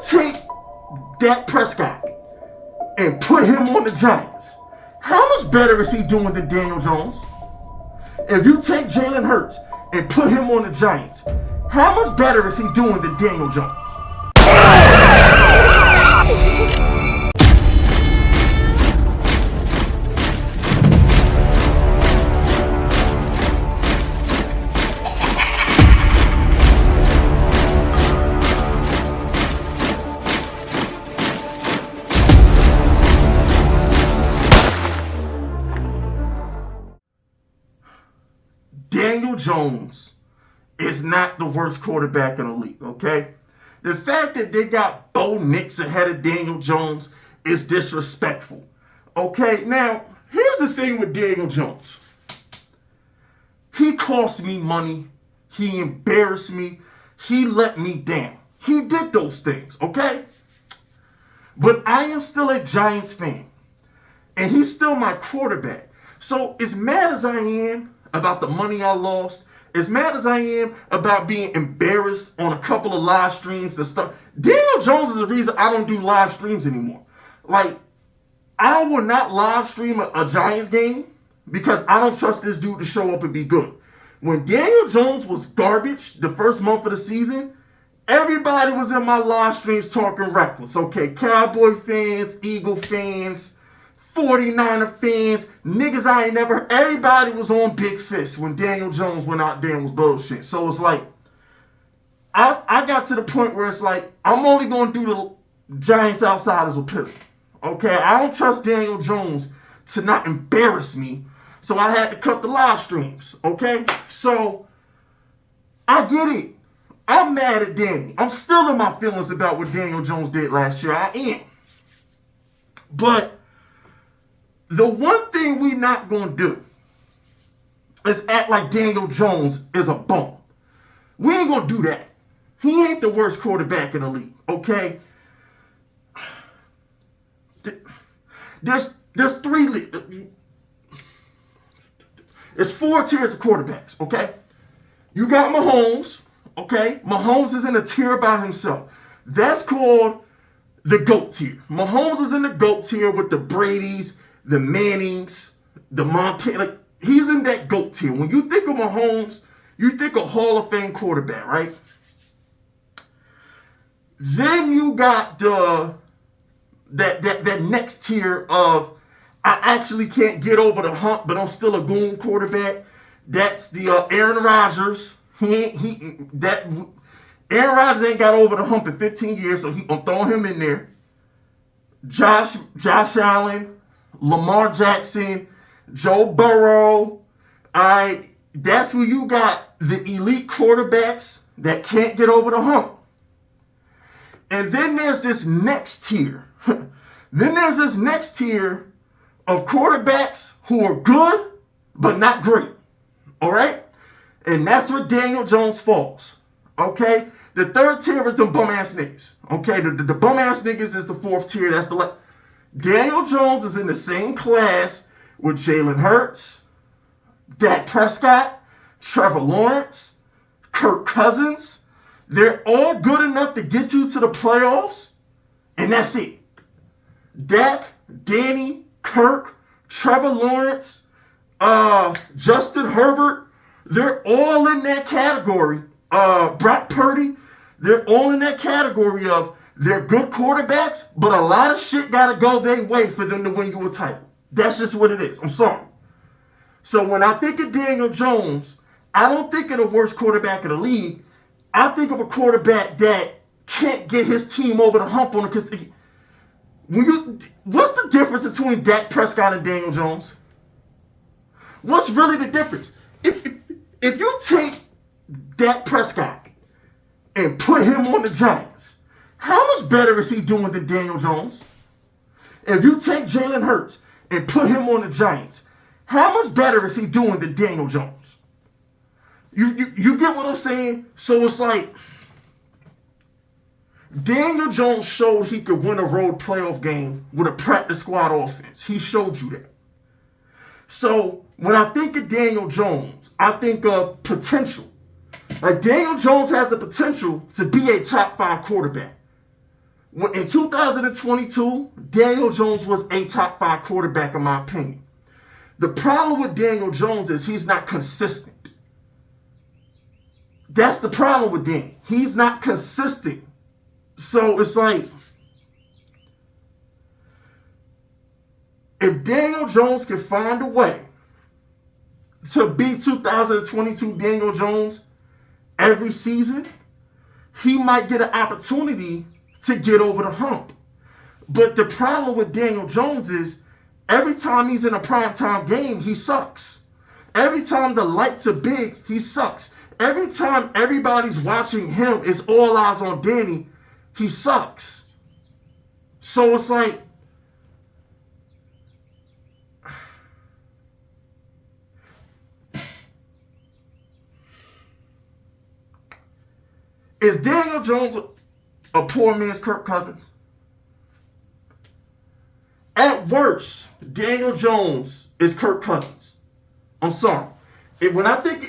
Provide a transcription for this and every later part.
take Dak Prescott and put him on the Giants, how much better is he doing than Daniel Jones? If you take Jalen Hurts and put him on the Giants, how much better is he doing than Daniel Jones? Daniel Jones is not the worst quarterback in the league, okay? The fact that they got Bo Nix ahead of Daniel Jones is disrespectful, okay? Now, here's the thing with Daniel Jones. He cost me money. He embarrassed me. He let me down. He did those things, okay? But I am still a Giants fan, and he's still my quarterback. So as mad as I am about the money I lost, as mad as I am about being embarrassed on a couple of live streams and stuff, Daniel Jones is the reason I don't do live streams anymore. Like, I will not live stream a Giants game because I don't trust this dude to show up and be good. When Daniel Jones was garbage the first month of the season, everybody was in my live streams talking reckless. Okay, Cowboy fans, Eagle fans, 49er fans, niggas I ain't never, everybody was on Big Fist when Daniel Jones went out there and was bullshit. So it's like, I got to the point where it's like, I'm only going to do the Giants outsiders with pistol. Okay, I don't trust Daniel Jones to not embarrass me, so I had to cut the live streams. Okay, so I get it. I'm mad at Danny. I'm still in my feelings about what Daniel Jones did last year. I am. But the one thing we not going to do is act like Daniel Jones is a bum. We ain't going to do that. He ain't the worst quarterback in the league, okay? There's three, there's four tiers of quarterbacks, okay? You got Mahomes, okay? Mahomes is in a tier by himself. That's called the GOAT tier. Mahomes is in the GOAT tier with the Bradys, the Mannings, the Montana. Like, he's in that GOAT tier. When you think of Mahomes, you think of Hall of Fame quarterback, right? Then you got that next tier of I actually can't get over the hump, but I'm still a goon quarterback. That's the Aaron Rodgers. Aaron Rodgers ain't got over the hump in 15 years, so I'm throwing him in there. Josh Allen, Lamar Jackson, Joe Burrow. All right, that's who you got, the elite quarterbacks that can't get over the hump. And then there's this next tier. Then there's this next tier of quarterbacks who are good, but not great. All right? And that's where Daniel Jones falls. Okay? The third tier is the bum-ass niggas. Okay? The bum-ass niggas is the fourth tier. That's the Daniel Jones is in the same class with Jalen Hurts, Dak Prescott, Trevor Lawrence, Kirk Cousins. They're all good enough to get you to the playoffs, and that's it. Dak, Danny, Kirk, Trevor Lawrence, Justin Herbert, they're all in that category. Brock Purdy, they're all in that category of they're good quarterbacks, but a lot of shit gotta go their way for them to win you a title. That's just what it is. I'm sorry. So when I think of Daniel Jones, I don't think of the worst quarterback in the league. I think of a quarterback that can't get his team over the hump on it. Because what's the difference between Dak Prescott and Daniel Jones? What's really the difference? If you take Dak Prescott and put him on the Giants, how much better is he doing than Daniel Jones? If you take Jalen Hurts and put him on the Giants, how much better is he doing than Daniel Jones? You get what I'm saying? So it's like Daniel Jones showed he could win a road playoff game with a practice squad offense. He showed you that. So when I think of Daniel Jones, I think of potential. Like Daniel Jones has the potential to be a top 5 quarterback. In 2022, Daniel Jones was a top 5 quarterback in my opinion. The problem with Daniel Jones is he's not consistent. That's the problem with Daniel. He's not consistent. So it's like, if Daniel Jones can find a way to be 2022 Daniel Jones every season, he might get an opportunity to get over the hump. But the problem with Daniel Jones is every time he's in a primetime game, he sucks. Every time the lights are big, he sucks. Every time everybody's watching him, it's all eyes on Danny, he sucks. So it's like, is Daniel Jones a poor man's Kirk Cousins? At worst, Daniel Jones is Kirk Cousins. I'm sorry. When I think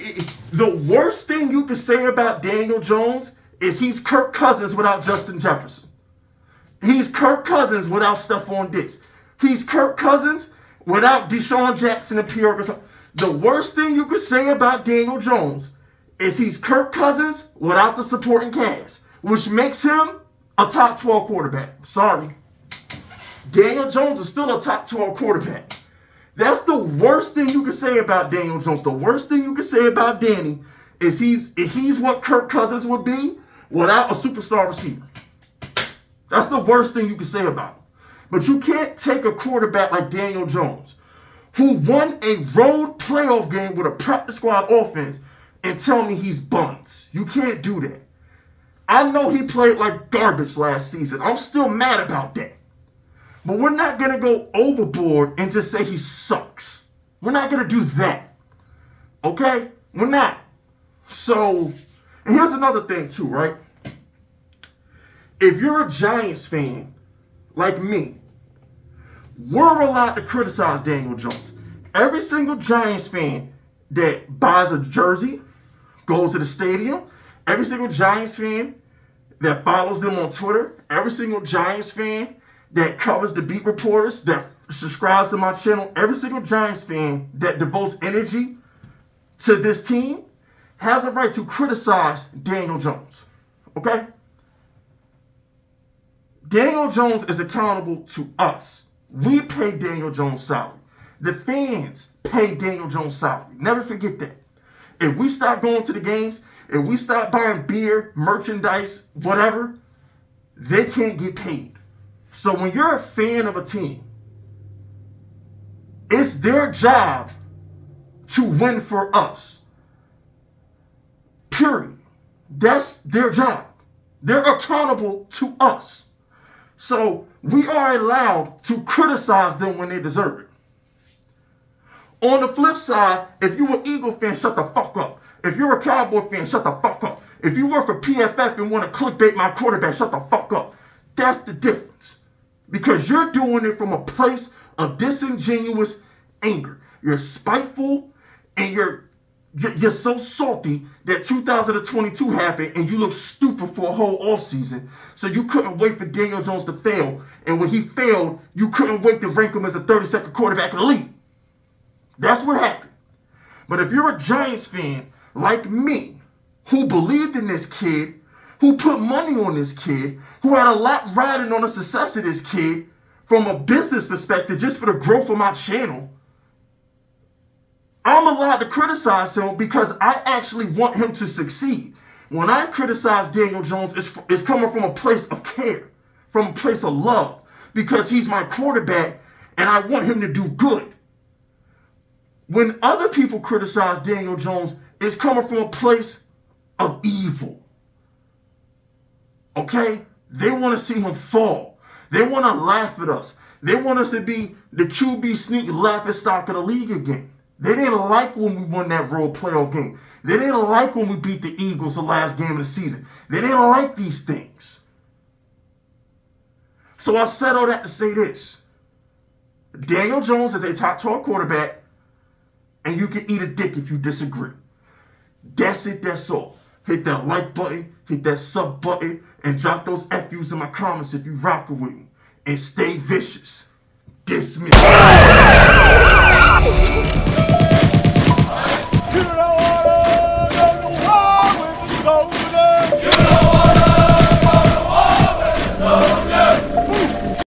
the worst thing you can say about Daniel Jones is he's Kirk Cousins without Justin Jefferson. He's Kirk Cousins without Stephon Diggs. He's Kirk Cousins without Deshaun Jackson and Pierre Gasol. The worst thing you can say about Daniel Jones is he's Kirk Cousins without the supporting cast, which makes him a top 12 quarterback. Sorry. Daniel Jones is still a top 12 quarterback. That's the worst thing you can say about Daniel Jones. The worst thing you can say about Danny is he's what Kirk Cousins would be without a superstar receiver. That's the worst thing you can say about him. But you can't take a quarterback like Daniel Jones, who won a road playoff game with a practice squad offense, and tell me he's buns. You can't do that. I know he played like garbage last season. I'm still mad about that. But we're not going to go overboard and just say he sucks. We're not going to do that. Okay? We're not. So, and here's another thing too, right? If you're a Giants fan, like me, we're allowed to criticize Daniel Jones. Every single Giants fan that buys a jersey, goes to the stadium, every single Giants fan that follows them on Twitter, every single Giants fan that covers the beat reporters, that subscribes to my channel, every single Giants fan that devotes energy to this team has a right to criticize Daniel Jones. Okay? Daniel Jones is accountable to us. We pay Daniel Jones' salary. The fans pay Daniel Jones' salary. Never forget that. If we stop going to the games, if we stop buying beer, merchandise, whatever, they can't get paid. So when you're a fan of a team, it's their job to win for us. Period. That's their job. They're accountable to us. So we are allowed to criticize them when they deserve it. On the flip side, if you're an Eagle fan, shut the fuck up. If you're a Cowboy fan, shut the fuck up. If you work for PFF and want to clickbait my quarterback, shut the fuck up. That's the difference. Because you're doing it from a place of disingenuous anger. You're spiteful and you're so salty that 2022 happened and you look stupid for a whole offseason. So you couldn't wait for Daniel Jones to fail. And when he failed, you couldn't wait to rank him as a 32nd quarterback in the league. That's what happened. But if you're a Giants fan like me, who believed in this kid, who put money on this kid, who had a lot riding on the success of this kid from a business perspective just for the growth of my channel, I'm allowed to criticize him because I actually want him to succeed. When I criticize Daniel Jones, it's coming from a place of care, from a place of love, because he's my quarterback and I want him to do good. When other people criticize Daniel Jones, it's coming from a place of evil. Okay? They want to see him fall. They want to laugh at us. They want us to be the QB sneak laughing stock of the league again. They didn't like when we won that road playoff game. They didn't like when we beat the Eagles the last game of the season. They didn't like these things. So I said all that to say this. Daniel Jones is a top 12 quarterback, and you can eat a dick if you disagree. That's it, that's all. Hit that like button, Hit that sub button and drop those FUs in my comments if you rockin' with me. And stay vicious. Dismiss.